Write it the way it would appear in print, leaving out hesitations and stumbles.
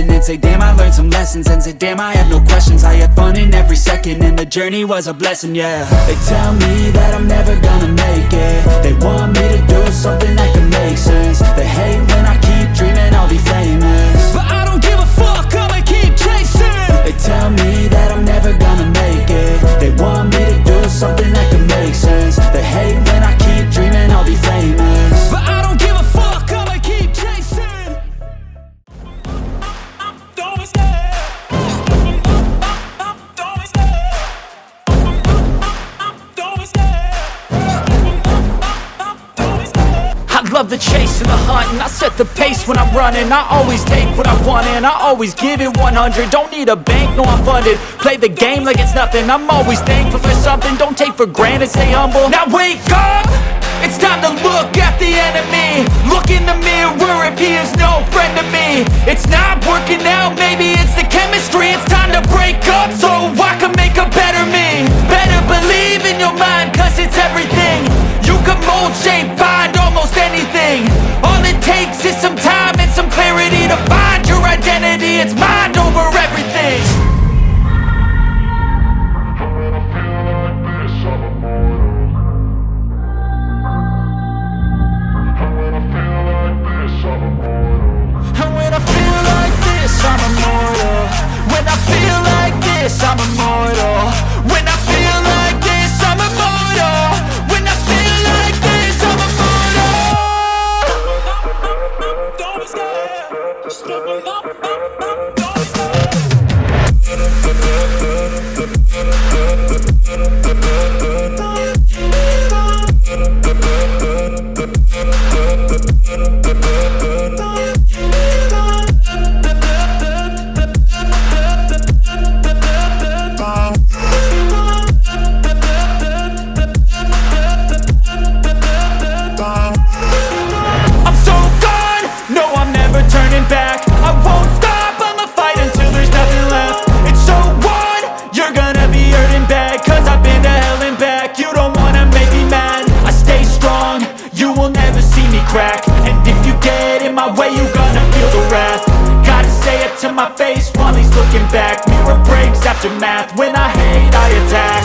heaven and say damn I learned some lessons, and say damn I have no questions. I had fun in every second and the journey was a blessing, yeah. They tell me that I'm never gonna make it. They want me to do something that can make sense. They hate when I keep dreaming I'll be famous, but I don't give a fuck, I'ma keep chasing. They tell me that I'm never gonna make it. They want me to do something that can make sense. They hate when I keep dreaming I'll be famous, but I don't give a fuck, I'ma keep chasing. Don't be scared. Don't be scared. Don't be scared. Don't be scared. I love the chase and the hunt, and I set the pace when I'm running. I always take what I want and I always give it 100. Don't need a bank, no I'm funded. Play the game like it's nothing. I'm always thankful for something. Don't take for granted, stay humble. Now wake up! It's time to look at the enemy. Look in the mirror if he is no friend to me. It's not working out, maybe it's the chemistry. It's time to break up so I can make a better me. Better believe in your mind, cause it's everything. You can mold, shape, find almost anything. All it takes is some time and some clarity to find your identity. It's mind over everything. And when I feel like this, I'm immortal. When I feel like this, I'm immortal. When I feel like this, I'm immortal. When I feel like this, I'm immortal. Don't be scared. Just don't be scared. I'm so gone, no I'm never turning back. I won't stop, I'ma fight until there's nothing left. It's so on, you're gonna be hurting bad, cause I've been to hell and back. You don't wanna make me mad, I stay strong, you will never see me crack. And if you get in my way, you gonna feel the wrath. Gotta say it to my face while he's looking back. Mirror breaks after math, when I hate I attack.